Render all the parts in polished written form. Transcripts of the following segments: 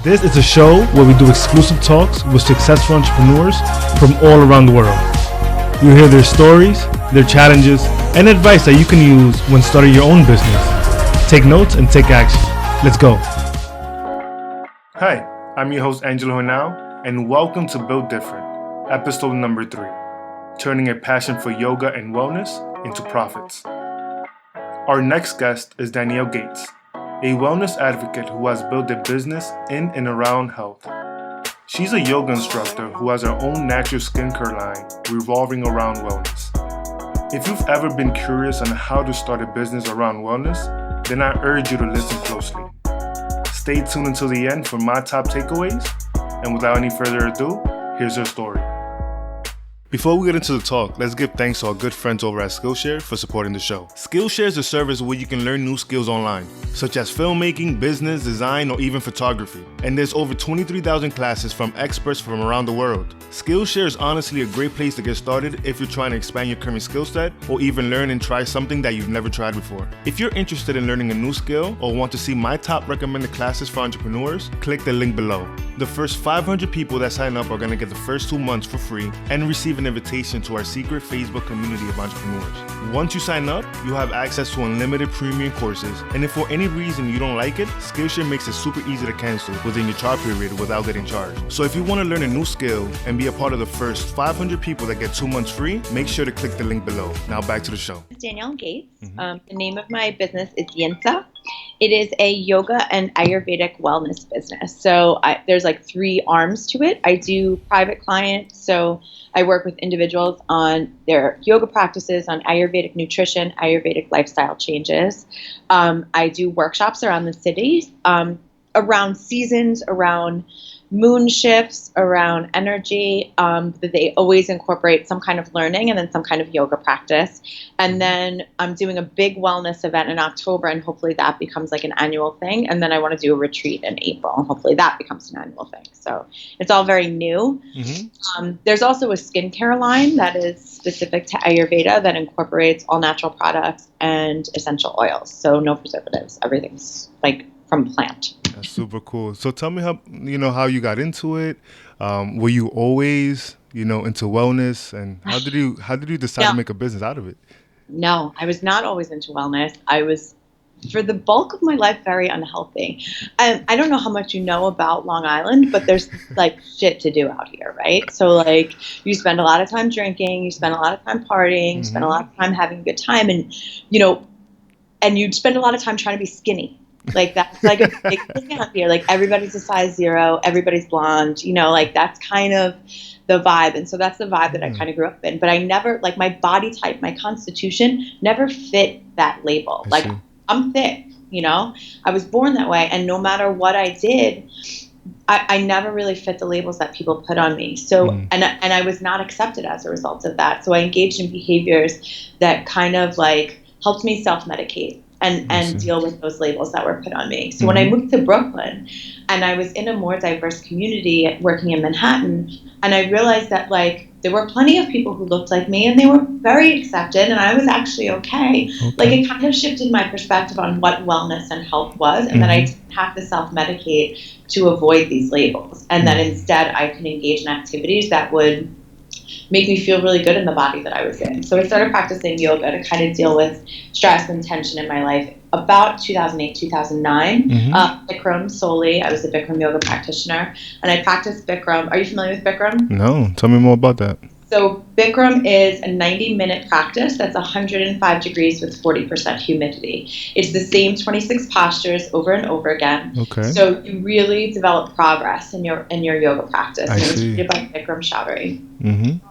This is a show where we do exclusive talks with successful entrepreneurs from all around the world. You'll hear their stories, their challenges, and advice that you can use when starting your own business. Take notes and take action. Let's go. Hi, I'm your host Angelo Genao, and welcome to Build Different, episode number 3, turning a passion for yoga and wellness into profits. Our next guest is Danielle Gates, a wellness advocate who has built a business in and around health. She's a yoga instructor who has her own natural skincare line revolving around wellness. If you've ever been curious on how to start a business around wellness, then I urge you to listen closely. Stay tuned until the end for my top takeaways, and without any further ado, here's her story. Before we get into the talk, let's give thanks to our good friends over at Skillshare for supporting the show. Skillshare is a service where you can learn new skills online, such as filmmaking, business, design, or even photography. And there's over 23,000 classes from experts from around the world. Skillshare is honestly a great place to get started if you're trying to expand your current skill set or even learn and try something that you've never tried before. If you're interested in learning a new skill or want to see my top recommended classes for entrepreneurs, click the link below. The first 500 people that sign up are going to get the first 2 months for free and receive an invitation to our secret Facebook community of entrepreneurs. Once you sign up, you'll have access to unlimited premium courses, and if for any reason you don't like it, Skillshare makes it super easy to cancel within your trial period without getting charged. So if you want to learn a new skill and be a part of the first 500 people that get 2 months free, make sure to click the link below. Now back to the show. Danielle Gates. The name of my business is Yinsa. It is a yoga and Ayurvedic wellness business. So there's like 3 arms to it. I do private clients, so I work with individuals on their yoga practices, on Ayurvedic nutrition, Ayurvedic lifestyle changes. I do workshops around the city, around seasons, around moon shifts, around energy. They always incorporate some kind of learning and then some kind of yoga practice. And then I'm doing a big wellness event in October, and hopefully that becomes like an annual thing. And then I want to do a retreat in April, and hopefully that becomes an annual thing. So it's all very new. There's also a skincare line that is specific to Ayurveda that incorporates all natural products and essential oils. So no preservatives. Everything's like from plant. That's super cool. So tell me how you got into it. Were you always, into wellness, and how did you decide to make a business out of it? No, I was not always into wellness. I was, for the bulk of my life, very unhealthy. And I don't know how much you know about Long Island, but there's like shit to do out here, right? So like you spend a lot of time drinking, you spend a lot of time partying, you spend a lot of time having a good time, and you'd spend a lot of time trying to be skinny. Like that's like a big thing out here. Like everybody's a size 0, everybody's blonde, like that's kind of the vibe. And so that's the vibe that I kind of grew up in. But I never, like my body type, my constitution never fit that label. Like I'm thick, I was born that way. And no matter what I did, I never really fit the labels that people put on me. So, and I was not accepted as a result of that. So I engaged in behaviors that kind of like helped me self-medicate and deal with those labels that were put on me. So when I moved to Brooklyn and I was in a more diverse community working in Manhattan, and I realized that like there were plenty of people who looked like me and they were very accepted and I was actually okay. Like it kind of shifted my perspective on what wellness and health was, and that I didn't have to self-medicate to avoid these labels, and that instead I can engage in activities that would make me feel really good in the body that I was in. So I started practicing yoga to kind of deal with stress and tension in my life about 2008, 2009. Bikram solely. I was a Bikram yoga practitioner, and I practiced Bikram. Are you familiar with Bikram? No. Tell me more about that. So Bikram is a 90-minute practice that's 105 degrees with 40% humidity. It's the same 26 postures over and over again. Okay. So you really develop progress in your yoga practice. I see. It was created by Bikram Choudhury.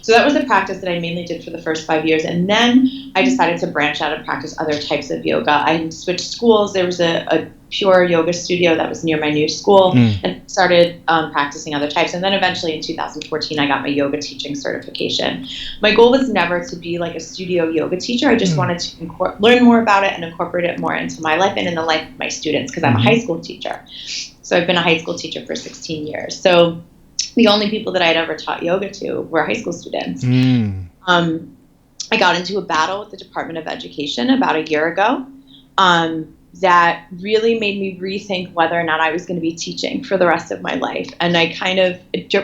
So that was a practice that I mainly did for the first 5 years. And then I decided to branch out and practice other types of yoga. I switched schools. There was a pure yoga studio that was near my new school, and started practicing other types. And then eventually in 2014, I got my yoga teaching certification. My goal was never to be like a studio yoga teacher. I just wanted to learn more about it and incorporate it more into my life and in the life of my students, because I'm a high school teacher. So I've been a high school teacher for 16 years. So the only people that I'd ever taught yoga to were high school students. I got into a battle with the Department of Education about a year ago. that really made me rethink whether or not I was going to be teaching for the rest of my life. And I kind of,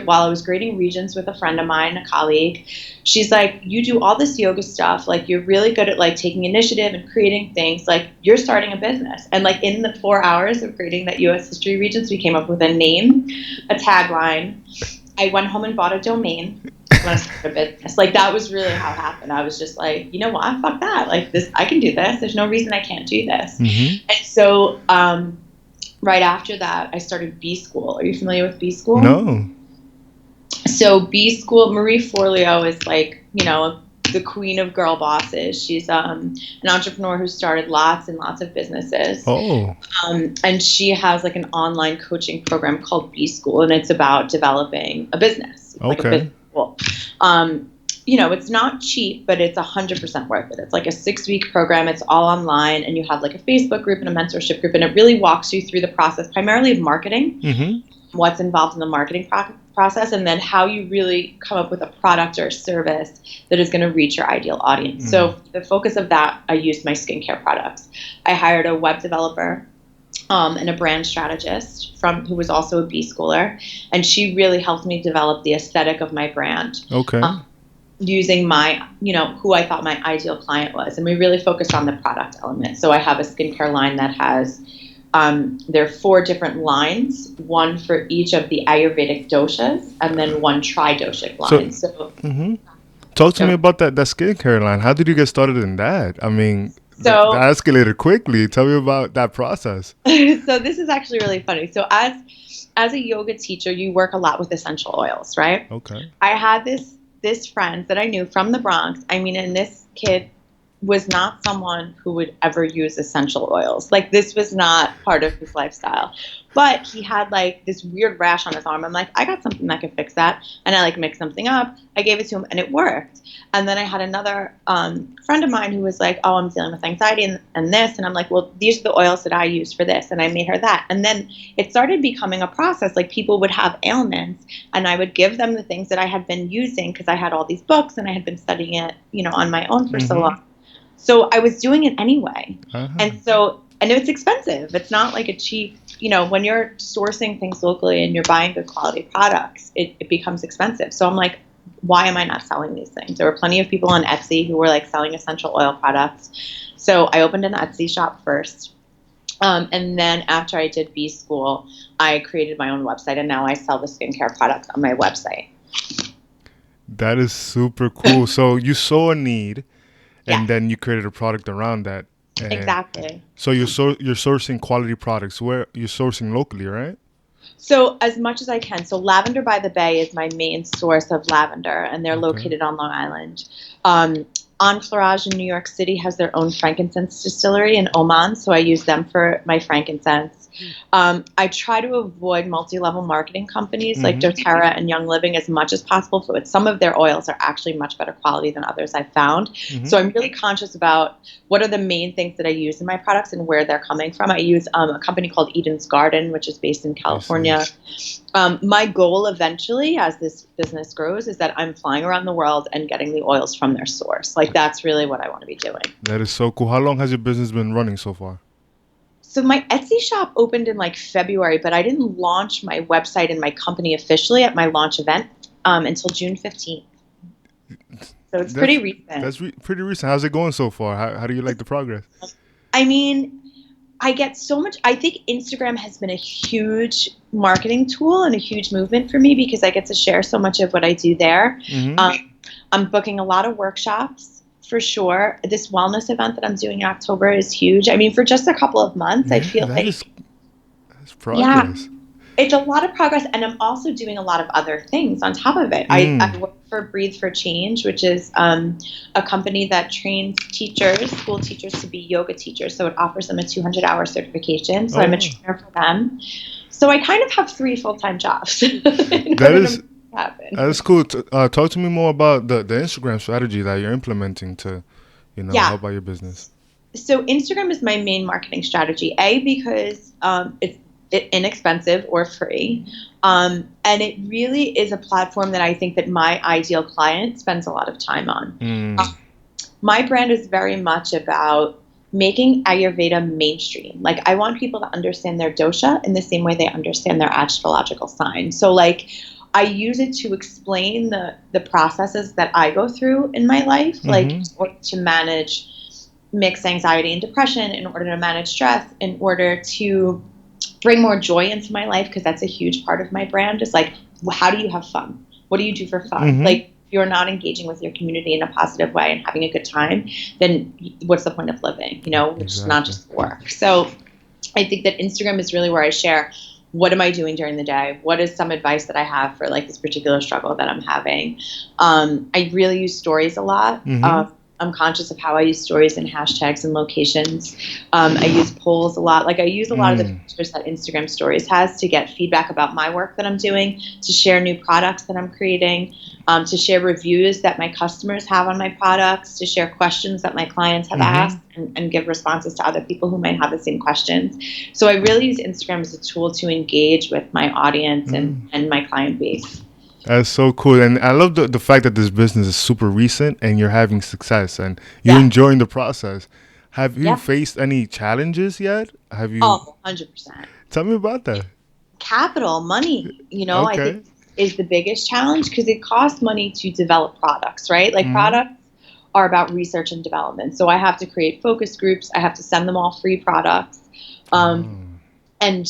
while I was grading Regents with a friend of mine, a colleague, she's like, you do all this yoga stuff. Like, you're really good at like taking initiative and creating things. Like, you're starting a business. And like in the 4 hours of grading that US History Regents, we came up with a name, a tagline. I went home and bought a domain. Want to start a business. Like, that was really how it happened. I was just like, you know what? Fuck that. Like, this, I can do this. There's no reason I can't do this. Mm-hmm. And so, right after that, I started B School. Are you familiar with B School? No. So B School, Marie Forleo is like, you know, the queen of girl bosses. She's an entrepreneur who started lots and lots of businesses. Oh. And she has like an online coaching program called B School, and it's about developing a business. It's like a business school. You know, it's not cheap, but it's 100% worth it. It's like a 6-week program. It's all online, and you have like a Facebook group and a mentorship group, and it really walks you through the process, primarily of marketing, what's involved in the marketing process, and then how you really come up with a product or a service that is going to reach your ideal audience. So the focus of that, I used my skincare products. I hired a web developer and a brand strategist who was also a B Schooler, and she really helped me develop the aesthetic of my brand. Okay. Using my, you know, who I thought my ideal client was. And we really focused on the product element. So I have a skincare line that has, there are 4 different lines, one for each of the Ayurvedic doshas, and then one tri-doshic line. Talk to me about that skincare line. How did you get started in that? I mean, that escalated quickly. Tell me about that process. So this is actually really funny. So as a yoga teacher, you work a lot with essential oils, right? Okay. I had this friend that I knew from the Bronx. I mean, and this kid was not someone who would ever use essential oils. Like, this was not part of his lifestyle. But he had like this weird rash on his arm. I'm like, I got something that could fix that. And I like mixed something up. I gave it to him and it worked. And then I had another friend of mine who was like, oh, I'm dealing with anxiety and this. And I'm like, well, these are the oils that I use for this. And I made her that. And then it started becoming a process. Like, people would have ailments and I would give them the things that I had been using because I had all these books and I had been studying it, you know, on my own for so long. So I was doing it anyway. And it's expensive. It's not like a cheap, you know, when you're sourcing things locally and you're buying good quality products, it becomes expensive. So I'm like, why am I not selling these things? There were plenty of people on Etsy who were like selling essential oil products. So I opened an Etsy shop first. And then after I did B School, I created my own website, and now I sell the skincare products on my website. That is super cool. So you saw a need, and then you created a product around that. Exactly. So you're sourcing quality products. Where you're sourcing locally, right? So as much as I can. So Lavender by the Bay is my main source of lavender, and they're located on Long Island. Enfleurage in New York City has their own frankincense distillery in Oman, so I use them for my frankincense. I try to avoid multi-level marketing companies like doTERRA and Young Living as much as possible. But some of their oils are actually much better quality than others I've found. So I'm really conscious about what are the main things that I use in my products and where they're coming from. I use a company called Eden's Garden, which is based in California. My goal eventually, as this business grows, is that I'm flying around the world and getting the oils from their source. Like, that's really what I want to be doing. That is so cool. How long has your business been running so far? So my Etsy shop opened in like February, but I didn't launch my website and my company officially at my launch event until June 15th. So it's pretty recent. That's pretty recent. How's it going so far? How do you like the progress? I mean, I get so much. I think Instagram has been a huge marketing tool and a huge movement for me because I get to share so much of what I do there. I'm booking a lot of workshops. For sure. This wellness event that I'm doing in October is huge. I mean, for just a couple of months, I feel like that's progress. It's a lot of progress. And I'm also doing a lot of other things on top of it. I work for Breathe for Change, which is a company that trains school teachers to be yoga teachers. So it offers them a 200-hour certification. So I'm a trainer for them. So I kind of have 3 full-time jobs. That's cool. Talk to me more about the Instagram strategy that you're implementing to, help out your business. So Instagram is my main marketing strategy. Because it's inexpensive or free, and it really is a platform that I think that my ideal client spends a lot of time on. My brand is very much about making Ayurveda mainstream. Like, I want people to understand their dosha in the same way they understand their astrological sign. So like, I use it to explain the processes that I go through in my life, like to manage mixed anxiety and depression, in order to manage stress, in order to bring more joy into my life, because that's a huge part of my brand, is like, how do you have fun? What do you do for fun? Like, if you're not engaging with your community in a positive way and having a good time, then what's the point of living, which is not just work. So I think that Instagram is really where I share, what am I doing during the day? What is some advice that I have for like this particular struggle that I'm having? I really use stories a lot. I'm conscious of how I use stories and hashtags and locations. I use polls a lot. Like, I use a lot of the features that Instagram stories has to get feedback about my work that I'm doing, to share new products that I'm creating, to share reviews that my customers have on my products, to share questions that my clients have asked, and give responses to other people who might have the same questions. So I really use Instagram as a tool to engage with my audience and my client base. That's so cool. And I love the fact that this business is super recent and you're having success and you're enjoying the process. Have you faced any challenges yet? Have you? Oh, 100%. Tell me about that. Capital, money, I think is the biggest challenge, because it costs money to develop products, right? Like, products are about research and development. So I have to create focus groups. I have to send them all free products. And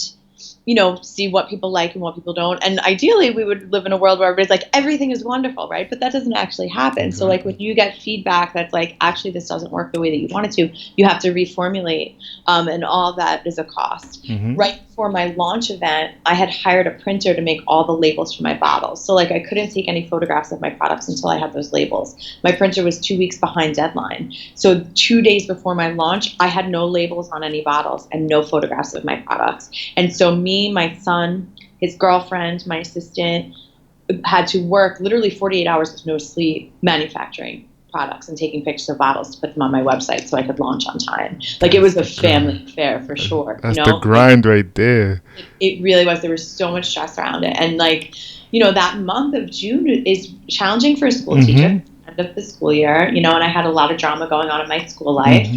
see what people like and what people don't. And ideally, we would live in a world where everybody's like, everything is wonderful, right? But that doesn't actually happen. So like, when you get feedback that's like, actually, this doesn't work the way that you want it to, you have to reformulate. And all that is a cost. Right before my launch event, I had hired a printer to make all the labels for my bottles. So like, I couldn't take any photographs of my products until I had those labels. My printer was 2 weeks behind deadline. So 2 days before my launch, I had no labels on any bottles and no photographs of my products. And so me, my son, his girlfriend, my assistant had to work literally 48 hours with no sleep manufacturing products and taking pictures of bottles to put them on my website so I could launch on time. Like, it was a family affair for sure. That's the grind right there. It really was. There was so much stress around it. And like, that month of June is challenging for a school teacher, end of the school year, and I had a lot of drama going on in my school life.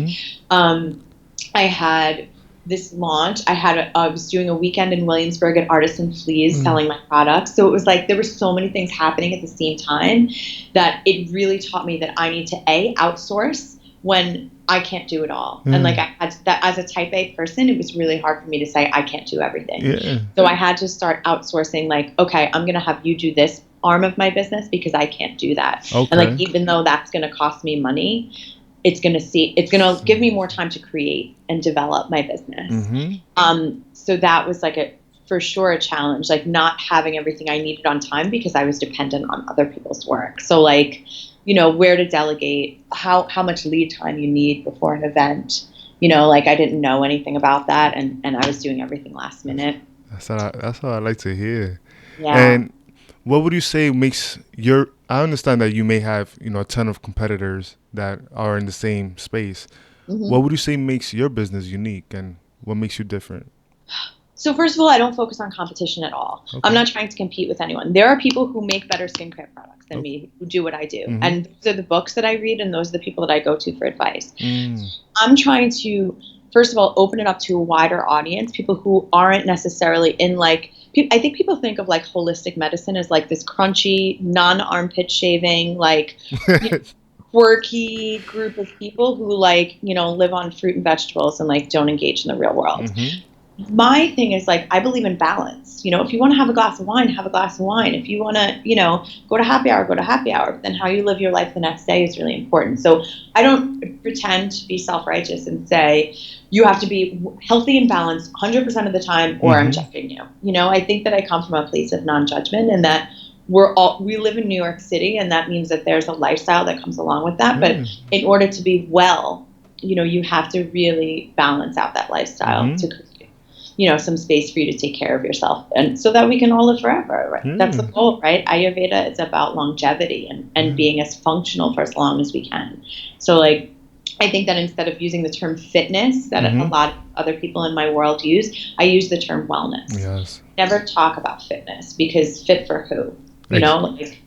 I had this launch. I was doing a weekend in Williamsburg at Artisan Fleas selling my products. So it was like, there were so many things happening at the same time that it really taught me that I need to outsource when I can't do it all. And like, I had that as a type A person, it was really hard for me to say, I can't do everything. So I had to start outsourcing, like, okay, I'm going to have you do this arm of my business because I can't do that. And like, even though that's going to cost me money, it's going to give me more time to create and develop my business. So that was like for sure a challenge, like not having everything I needed on time because I was dependent on other people's work. So like, where to delegate, how much lead time you need before an event, like I didn't know anything about that. And I was doing everything last minute. That's what I like to hear. Yeah. And what would you say makes I understand that you may have, a ton of competitors that are in the same space. What would you say makes your business unique and what makes you different? So first of all, I don't focus on competition at all. I'm not trying to compete with anyone. There are people who make better skincare products than me, who do what I do. And those are the books that I read, and those are the people that I go to for advice. I'm trying to, first of all, open it up to a wider audience, people who aren't necessarily in like, I think people think of like holistic medicine as like this crunchy, non-armpit shaving, like quirky group of people who like, live on fruit and vegetables and like don't engage in the real world. My thing is like, I believe in balance. If you want to have a glass of wine, have a glass of wine. If you want to, go to happy hour, go to happy hour. But then how you live your life the next day is really important. So I don't pretend to be self-righteous and say, you have to be healthy and balanced 100% of the time or I'm judging you. I think that I come from a place of non-judgment and that we live in New York City, and that means that there's a lifestyle that comes along with that. But in order to be well, you have to really balance out that lifestyle to create, some space for you to take care of yourself, and so that we can all live forever. Right? That's the goal, right? Ayurveda is about longevity and being as functional for as long as we can. So like, I think that instead of using the term fitness that a lot of other people in my world use, I use the term wellness. Yes. Never talk about fitness because fit for who? Like,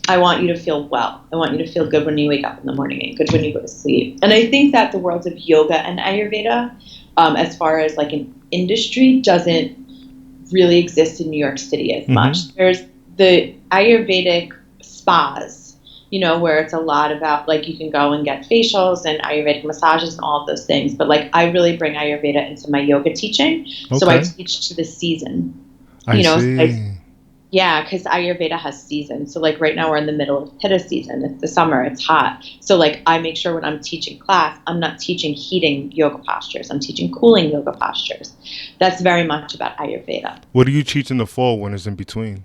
I want you to feel well. I want you to feel good when you wake up in the morning and good when you go to sleep. And I think that the worlds of yoga and Ayurveda, as far as like an industry, doesn't really exist in New York City as much. There's the Ayurvedic spas, where it's a lot about like you can go and get facials and Ayurvedic massages and all of those things. But like I really bring Ayurveda into my yoga teaching. Okay. So I teach to the season. I see. Yeah, because Ayurveda has seasons. So like right now we're in the middle of Pitta season. It's the summer. It's hot. So like I make sure when I'm teaching class, I'm not teaching heating yoga postures. I'm teaching cooling yoga postures. That's very much about Ayurveda. What do you teach in the fall when it's in between?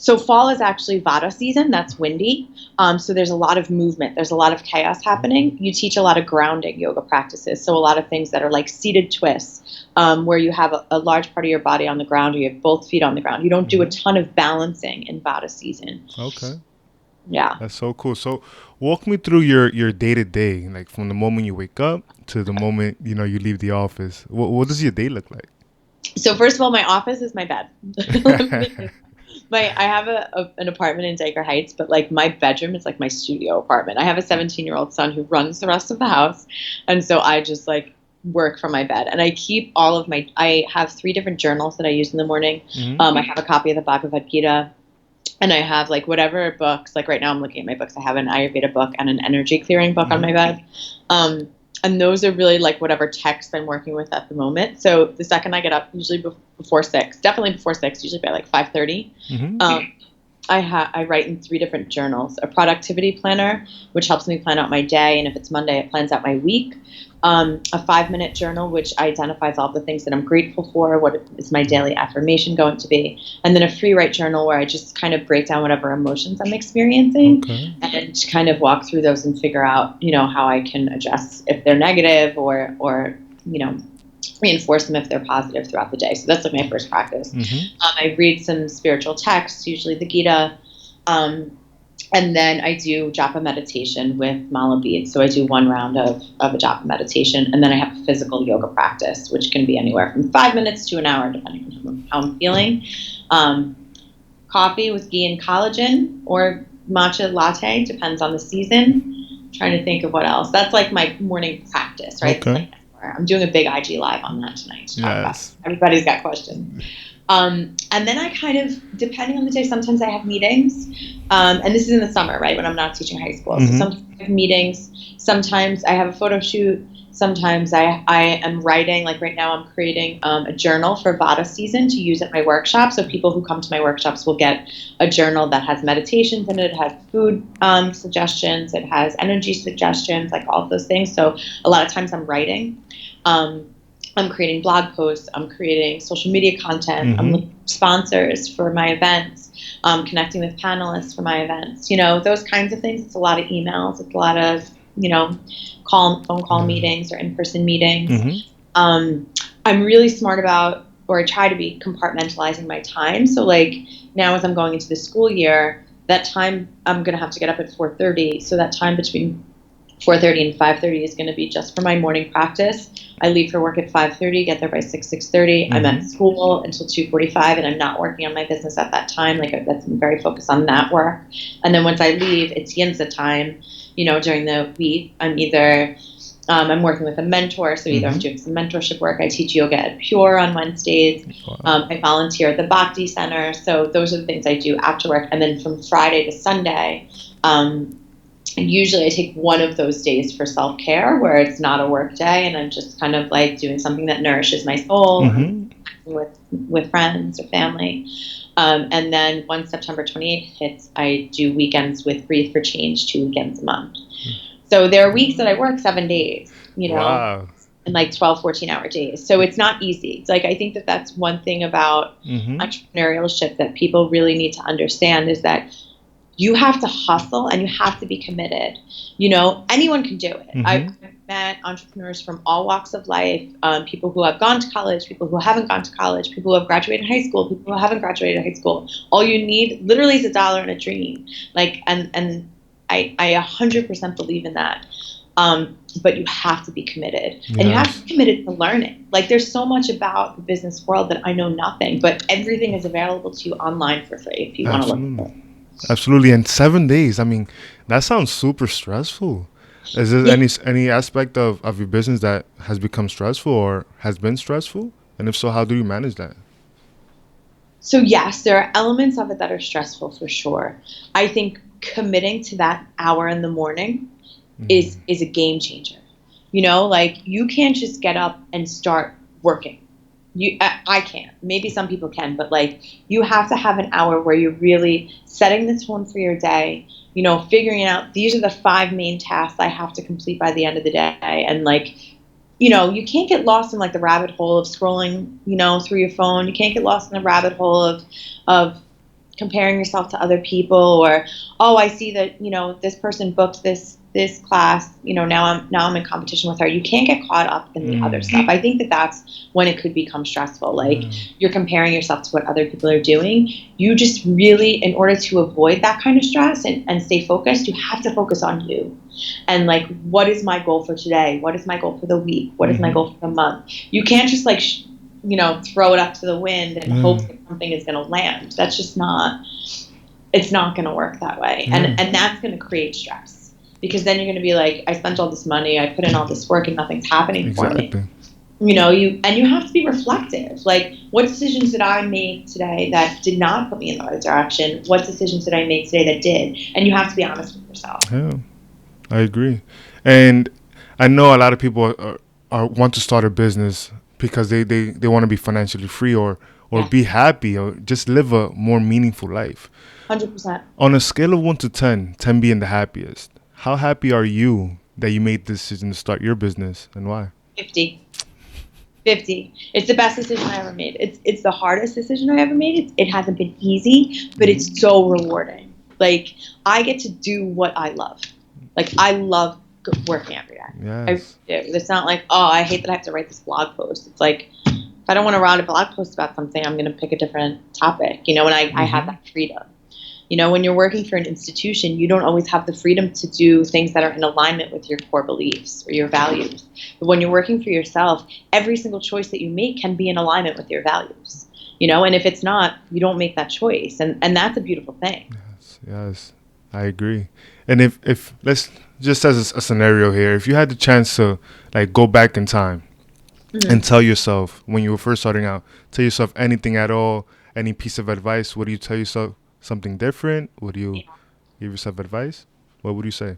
So fall is actually Vata season. That's windy. So there's a lot of movement. There's a lot of chaos happening. You teach a lot of grounding yoga practices. So a lot of things that are like seated twists, where you have a large part of your body on the ground or you have both feet on the ground. You don't do a ton of balancing in Vata season. Okay. Yeah. That's so cool. So walk me through your day to day, like from the moment you wake up to the moment, you leave the office. What does your day look like? So first of all, my office is my bed. I have an apartment in Diker Heights, but like my bedroom is like my studio apartment. I have a 17-year-old son who runs the rest of the house. And so I just like work from my bed, and I keep I have 3 different journals that I use in the morning. I have a copy of the Bhagavad Gita, and I have like whatever books, like right now I'm looking at my books. I have an Ayurveda book and an energy clearing book on my bed. And those are really like whatever text I'm working with at the moment. So the second I get up, usually before 6, definitely before 6, usually by like 5:30, I write in 3 different journals. A productivity planner, which helps me plan out my day, and if it's Monday, it plans out my week. A 5-minute journal, which identifies all the things that I'm grateful for, what is my daily affirmation going to be, and then a free write journal where I just kind of break down whatever emotions I'm experiencing and kind of walk through those and figure out, how I can adjust if they're negative or reinforce them if they're positive throughout the day. So that's like my first practice. I read some spiritual texts, usually the Gita, and then I do japa meditation with mala beads. So I do 1 round of a japa meditation, and then I have a physical yoga practice, which can be anywhere from 5 minutes to an hour, depending on how I'm feeling. Coffee with ghee and collagen, or matcha latte, depends on the season. I'm trying to think of what else. That's like my morning practice, right? Okay. I'm doing a big IG live on that tonight. Yes. Everybody's got questions. And then I kind of, depending on the day, sometimes I have meetings. And this is in the summer, right, when I'm not teaching high school. So sometimes I have meetings. Sometimes I have a photo shoot. Sometimes I am writing. Like right now I'm creating a journal for Vata season to use at my workshop. So people who come to my workshops will get a journal that has meditations in it. It has food suggestions. It has energy suggestions, like all of those things. So a lot of times I'm writing. I'm creating blog posts. I'm creating social media content. I'm looking for sponsors for my events. Connecting with panelists for my events. Those kinds of things. It's a lot of emails. It's a lot of phone call meetings or in-person meetings. I'm really smart about, or I try to be, compartmentalizing my time. So like now as I'm going into the school year, that time I'm going to have to get up at 4:30. So that time between 4:30 and 5:30 is going to be just for my morning practice. I leave for work at 5:30, get there by 6:30. I'm at school until 2:45, and I'm not working on my business at that time. Like I'm very focused on that work. And then once I leave, it's Yinza time. During the week, I'm either I'm working with a mentor, so either I'm doing some mentorship work. I teach yoga at Pure on Wednesdays. I volunteer at the Bhakti Center. So those are the things I do after work. And then from Friday to Sunday, usually I take one of those days for self-care where it's not a work day and I'm just kind of like doing something that nourishes my soul with friends or family. And then once September 28th hits, I do weekends with Breathe for Change 2 weekends a month. So there are weeks that I work 7 days, Wow. and like 12, 14-hour days. So it's not easy. It's like I think that that's one thing about entrepreneurship that people really need to understand is that you have to hustle and you have to be committed. Anyone can do it. I've met entrepreneurs from all walks of life, people who have gone to college, people who haven't gone to college, people who have graduated high school, people who haven't graduated high school. All you need literally is $1 and a dream. Like, and I 100% believe in that. But you have to be committed, and you have to be committed to learning. Like there's so much about the business world that I know nothing, but everything is available to you online for free if you want to look for it. Absolutely. And 7 days. I mean, that sounds super stressful. Is there Yeah. any aspect of your business that has become stressful or has been stressful? And if so, how do you manage that? So yes, there are elements of it that are stressful for sure. I think committing to that hour in the morning is a game changer. Like you can't just get up and start working. I can't. Maybe some people can, but like you have to have an hour where you're really setting the tone for your day. Figuring out these are the five main tasks I have to complete by the end of the day, and like you can't get lost in like the rabbit hole of scrolling, through your phone. You can't get lost in the rabbit hole of comparing yourself to other people, or oh, I see that this person booked this class, now I'm in competition with her. You can't get caught up in the other stuff. I think that that's when it could become stressful. Like you're comparing yourself to what other people are doing. You just really, in order to avoid that kind of stress and stay focused, you have to focus on you. And like, what is my goal for today? What is my goal for the week? What is my goal for the month? You can't just like throw it up to the wind and hope that something is going to land. That's just not, it's not going to work that way. And that's going to create stress, because then you're going to be like, I spent all this money, I put in all this work, and nothing's happening for me. You have to be reflective. Like, what decisions did I make today that did not put me in the right direction? What decisions did I make today that did? And you have to be honest with yourself. Yeah, I agree. And I know a lot of people want to start a business because they want to be financially free or be happy or just live a more meaningful life. 100%. On a scale of 1 to 10, 10 being the happiest, how happy are you that you made the decision to start your business, and why? 50. 50. It's the best decision I ever made. It's the hardest decision I ever made. It hasn't been easy, but it's so rewarding. Like, I get to do what I love. Like, I love working every day. Yes. It's not like, oh, I hate that I have to write this blog post. It's like, if I don't want to write a blog post about something, I'm going to pick a different topic, and I have that freedom. When you're working for an institution, you don't always have the freedom to do things that are in alignment with your core beliefs or your values. But when you're working for yourself, every single choice that you make can be in alignment with your values. And if it's not, you don't make that choice. And that's a beautiful thing. Yes, I agree. And if let's just as a scenario here, if you had the chance to like go back in time and tell yourself when you were first starting out, tell yourself anything at all, any piece of advice, would you tell yourself something different? Would you give yourself advice? What would you say?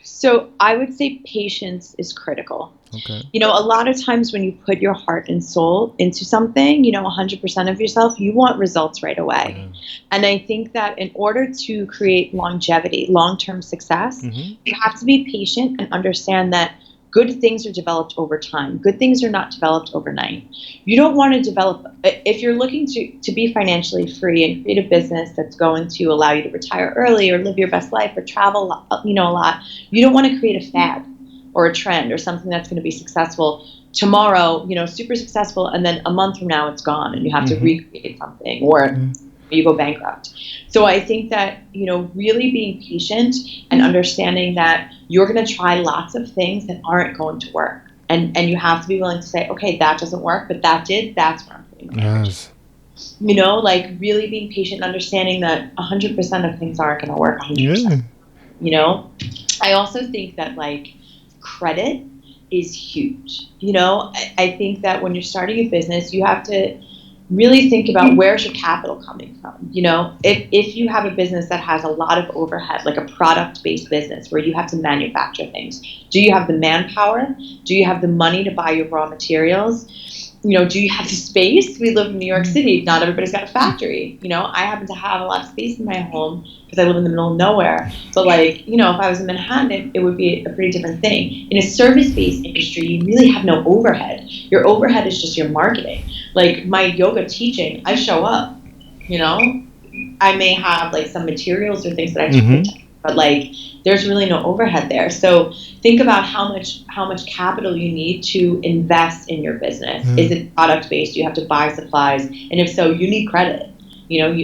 So I would say patience is critical. Okay. A lot of times when you put your heart and soul into something, 100% of yourself, you want results right away. Yeah. And I think that in order to create longevity, long-term success, you have to be patient and understand that good things are developed over time. Good things are not developed overnight. You don't want to develop, if you're looking to be financially free and create a business that's going to allow you to retire early or live your best life or travel, a lot, you don't want to create a fad or a trend or something that's going to be successful tomorrow, super successful, and then a month from now it's gone and you have to recreate something, or you go bankrupt. So I think that, really being patient and understanding that you're going to try lots of things that aren't going to work. And you have to be willing to say, okay, that doesn't work, but that did, that's where I'm putting my energy. Like really being patient and understanding that 100% of things aren't going to work 100%. I also think that like credit is huge. I think that when you're starting a business, you have to really think about where's your capital coming from. If you have a business that has a lot of overhead, like a product-based business where you have to manufacture things, do you have the manpower? Do you have the money to buy your raw materials? Do you have the space? We live in New York City. Not everybody's got a factory. I happen to have a lot of space in my home because I live in the middle of nowhere. But like, if I was in Manhattan, it would be a pretty different thing. In a service-based industry, you really have no overhead. Your overhead is just your marketing. Like my yoga teaching, I show up, I may have like some materials or things that I teach, but like there's really no overhead there. So think about how much capital you need to invest in your business. Is it product based? You have to buy supplies, and if so, you need credit.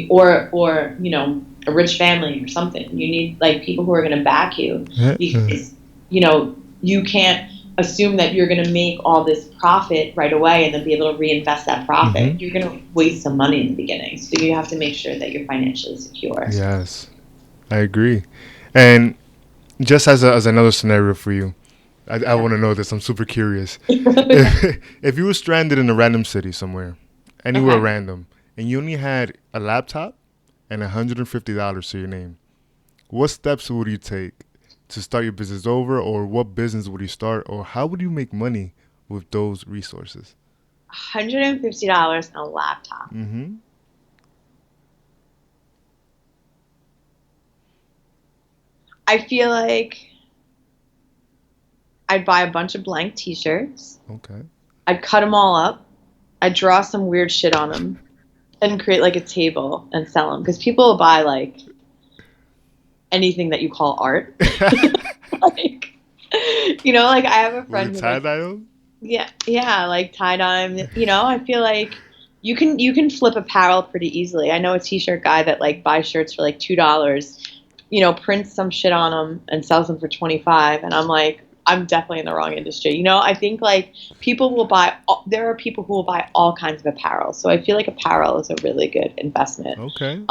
Or a rich family or something. You need like people who are going to back you, because you can't assume that you're going to make all this profit right away and then be able to reinvest that profit. You're going to waste some money in the beginning. So you have to make sure that you're financially secure. Yes, I agree. And just as another scenario for you, I want to know this. I'm super curious. If you were stranded in a random city somewhere, anywhere random, and you only had a laptop and $150 to your name, what steps would you take to start your business over, or what business would you start, or how would you make money with those resources? $150 on a laptop. I feel like I'd buy a bunch of blank t-shirts. Okay. I'd cut them all up. I'd draw some weird shit on them and create like a table and sell them. Because people will buy like anything that you call art. Like, you know, like I have a friend who tie-dye? Yeah, like tie-dye. You know, I feel like you can flip apparel pretty easily. I know a t-shirt guy that like buys shirts for like $2, you know, prints some shit on them and sells them for $25, and I'm like, I'm definitely in the wrong industry. You know, I think like there are people who will buy all kinds of apparel. So I feel like apparel is a really good investment. Okay.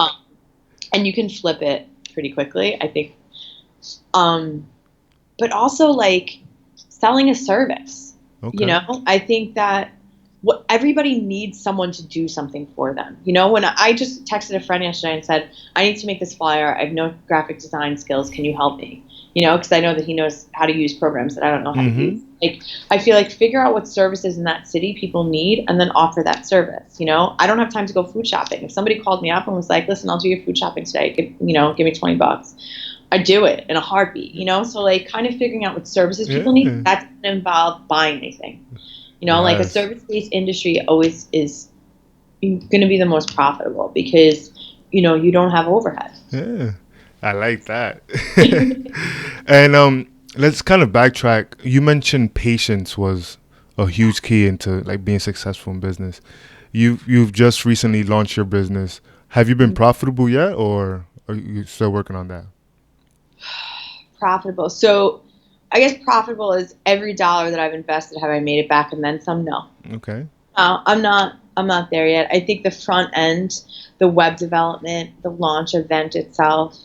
And you can flip it pretty quickly, I think. But also like selling a service. Okay. You know, I think that everybody needs someone to do something for them. You know, when I just texted a friend yesterday and said, I need to make this flyer. I have no graphic design skills. Can you help me? You know, because I know that he knows how to use programs that I don't know how to use. Like, I feel like figure out what services in that city people need and then offer that service. You know, I don't have time to go food shopping. If somebody called me up and was like, listen, I'll do your food shopping today, give me $20. I'd do it in a heartbeat, you know? So like kind of figuring out what services people need, that's going to involve buying anything. You know, like a service-based industry always is going to be the most profitable because, you know, you don't have overhead. Yeah, I like that. And let's kind of backtrack. You mentioned patience was a huge key into like being successful in business. You've just recently launched your business. Have you been profitable yet, or are you still working on that? Profitable. So I guess profitable is every dollar that I've invested, have I made it back and then some? No. Okay. I'm not there yet. I think the front end, the web development, the launch event itself,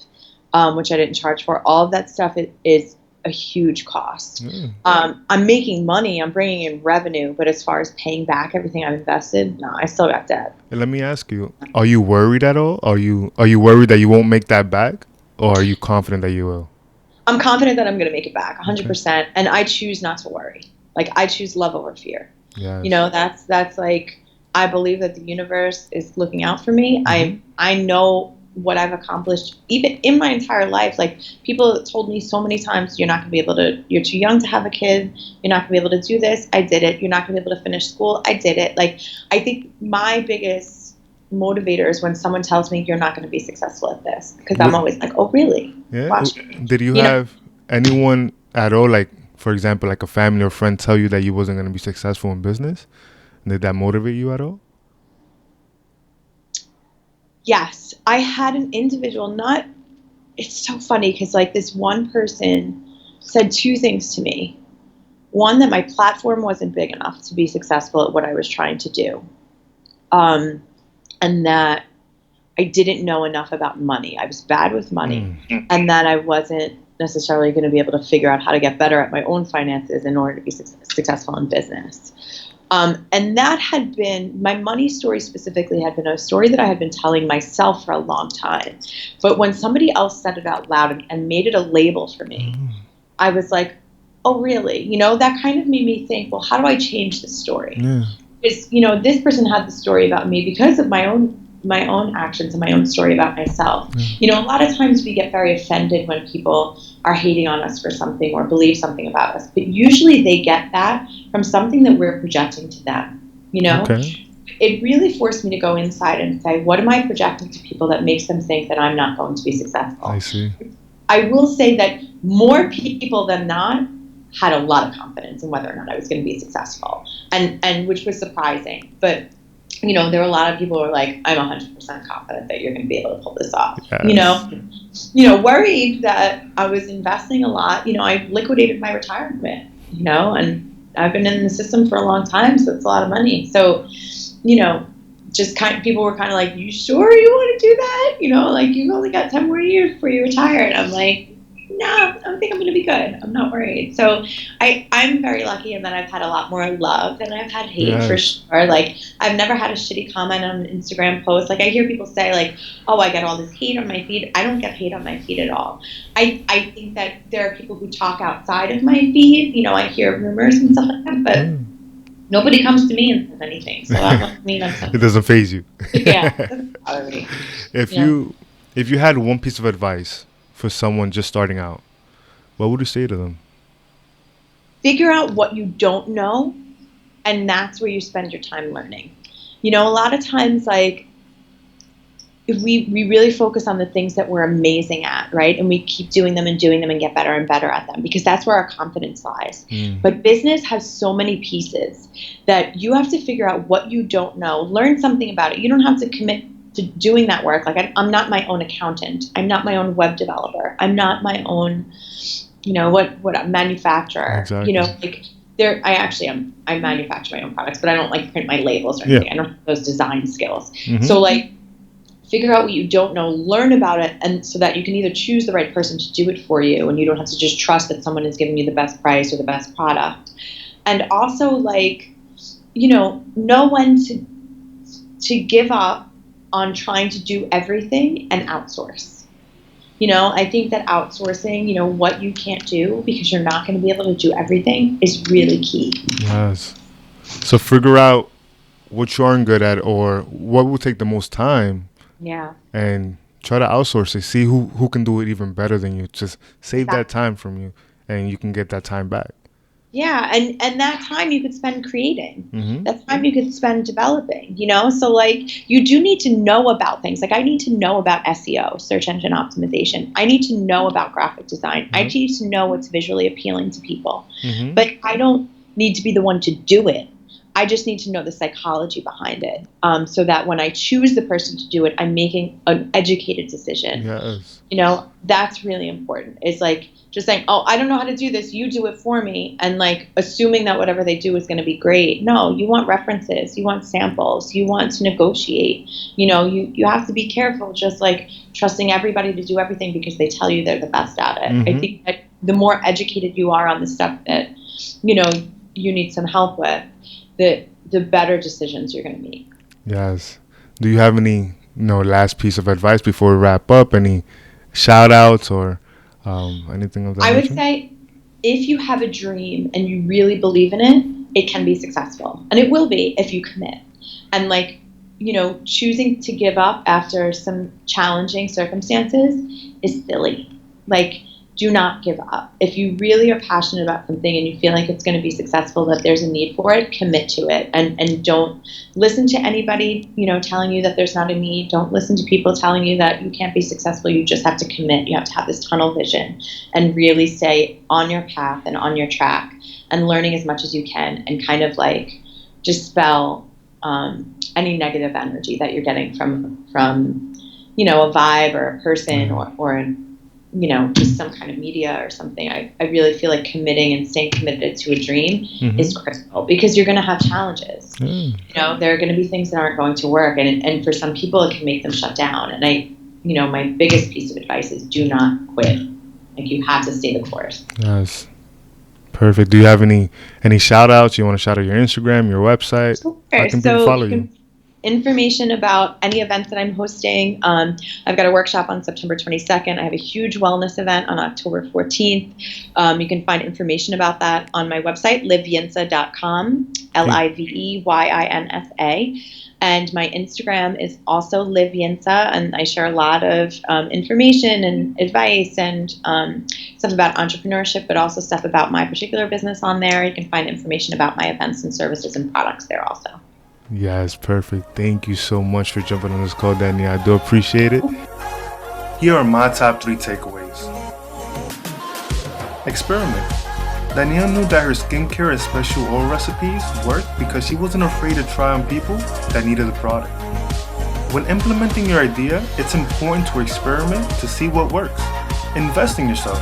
which I didn't charge for, all of that stuff is a huge cost. I'm making money, I'm bringing in revenue, but as far as paying back everything I've invested, no, I still got debt. And let me ask you, are you worried at all? Are you worried that you won't make that back, or are you confident that you will? I'm confident that I'm going to make it back 100%. And I choose not to worry. Like I choose love over fear. Yes. You know, that's like, I believe that the universe is looking out for me. I know what I've accomplished even in my entire life. Like people told me so many times, you're too young to have a kid. You're not gonna be able to do this. I did it. You're not gonna be able to finish school. I did it. Like, I think my biggest motivator is when someone tells me you're not going to be successful at this, because I'm always like, oh really? Yeah. Watch. Did you have anyone at all, like for example like a family or friend, tell you that you wasn't going to be successful in business? Did that motivate you at all? Yes, I had an individual. It's so funny because like this one person said two things to me. One, that my platform wasn't big enough to be successful at what I was trying to do. And that I didn't know enough about money. I was bad with money, and that I wasn't necessarily going to be able to figure out how to get better at my own finances in order to be successful in business. And that had been, my money story specifically had been a story that I had been telling myself for a long time. But when somebody else said it out loud and made it a label for me, I was like, oh really? You know, that kind of made me think, well, how do I change this story? Because, you know, this person had the story about me because of my own actions and my own story about myself. You know, a lot of times we get very offended when people are hating on us for something or believe something about us, but usually they get that from something that we're projecting to them, you know? It really forced me to go inside and say, what am I projecting to people that makes them think that I'm not going to be successful? I see. I will say that more people than not had a lot of confidence in whether or not I was going to be successful, and which was surprising. But, you know, there were a lot of people who were like, I'm 100% confident that you're going to be able to pull this off. You know, worried that I was investing a lot. You know, I liquidated my retirement. and I've been in the system for a long time, so it's a lot of money. So, just people were kind of like, you sure you want to do that? Like, you've only got 10 more years before you retire. And I'm like, no, I think I'm going to be good. I'm not worried. So I'm very lucky in that I've had a lot more love than I've had hate, for sure. Like, I've never had a shitty comment on an Instagram post. Like, I hear people say, like, oh, I get all this hate on my feed. I don't get hate on my feed at all. I think that there are people who talk outside of my feed. I hear rumors and stuff like that, but nobody comes to me and says anything. So that doesn't mean it doesn't faze you. Yeah, it doesn't bother me. If you had one piece of advice for someone just starting out, what would you say to them? Figure out what you don't know, and that's where you spend your time learning. A lot of times, like, if we really focus on the things that we're amazing at, right? And we keep doing them and get better and better at them, because that's where our confidence lies. But business has so many pieces that you have to figure out what you don't know, learn something about it. You don't have to commit to doing that work. Like, I'm not my own accountant. I'm not my own web developer. I'm not my own, what a manufacturer. Exactly. Like, I actually am. I manufacture my own products, but I don't like print my labels or anything. I don't have those design skills. So, like, figure out what you don't know, learn about it, and so that you can either choose the right person to do it for you, and you don't have to just trust that someone is giving you the best price or the best product. And also, like, know when to give up on trying to do everything and outsource. I think that outsourcing, what you can't do because you're not going to be able to do everything is really key. Yes. So figure out what you aren't good at or what will take the most time. Yeah. And try to outsource it. See who can do it even better than you. Just save that time from you, and you can get that time back. Yeah, and that time you could spend creating. That time you could spend developing, So, like, you do need to know about things. Like, I need to know about SEO, search engine optimization. I need to know about graphic design. I need to know what's visually appealing to people. But I don't need to be the one to do it. I just need to know the psychology behind it, so that when I choose the person to do it, I'm making an educated decision. Yes. That's really important. It's like just saying, oh, I don't know how to do this, you do it for me, and like assuming that whatever they do is going to be great. No, you want references, you want samples, you want to negotiate. You have to be careful, just like trusting everybody to do everything because they tell you they're the best at it. I think that the more educated you are on the stuff that, you need some help with, the better decisions you're going to make. Yes. Do you have any, last piece of advice before we wrap up? Any shout outs or anything of that nature? I would say if you have a dream and you really believe in it, it can be successful. And it will be if you commit. And like, choosing to give up after some challenging circumstances is silly. Like, do not give up. If you really are passionate about something and you feel like it's going to be successful, that there's a need for it, commit to it, and don't listen to anybody, telling you that there's not a need. Don't listen to people telling you that you can't be successful. You just have to commit. You have to have this tunnel vision and really stay on your path and on your track and learning as much as you can, and kind of like dispel any negative energy that you're getting from a vibe or a person or just some kind of media or something. I really feel like committing and staying committed to a dream is critical, because you're going to have challenges. There are going to be things that aren't going to work, and for some people it can make them shut down. And my biggest piece of advice is do not quit. Like, you have to stay the course. Yes. Perfect. Do you have any shout outs? You want to shout out your Instagram, your website? Sure. How can people follow you? Information about any events that I'm hosting. I've got a workshop on September 22nd. I have a huge wellness event on October 14th. You can find information about that on my website, liveyinsa.com, LIVEYINSA. And my Instagram is also liveyinsa, and I share a lot of information and advice and stuff about entrepreneurship, but also stuff about my particular business on there. You can find information about my events and services and products there also. Yes, perfect. Thank you so much for jumping on this call, Danielle. I do appreciate it. Here are my top 3 takeaways. Experiment. Danielle knew that her skincare and special oil recipes worked because she wasn't afraid to try on people that needed the product. When implementing your idea, it's important to experiment to see what works. Invest in yourself.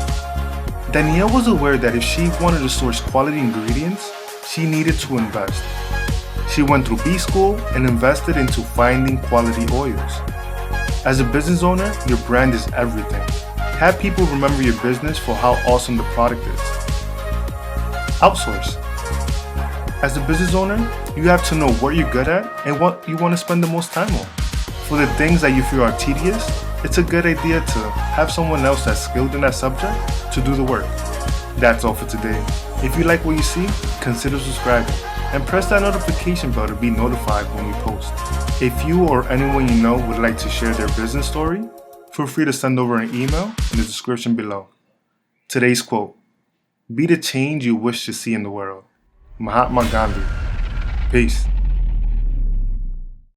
Danielle was aware that if she wanted to source quality ingredients, she needed to invest. She went through B school and invested into finding quality oils. As a business owner, your brand is everything. Have people remember your business for how awesome the product is. Outsource. As a business owner, you have to know what you're good at and what you want to spend the most time on. For the things that you feel are tedious, it's a good idea to have someone else that's skilled in that subject to do the work. That's all for today. If you like what you see, consider subscribing and press that notification bell to be notified when we post. If you or anyone you know would like to share their business story, feel free to send over an email in the description below. Today's quote: "Be the change you wish to see in the world." Mahatma Gandhi. Peace.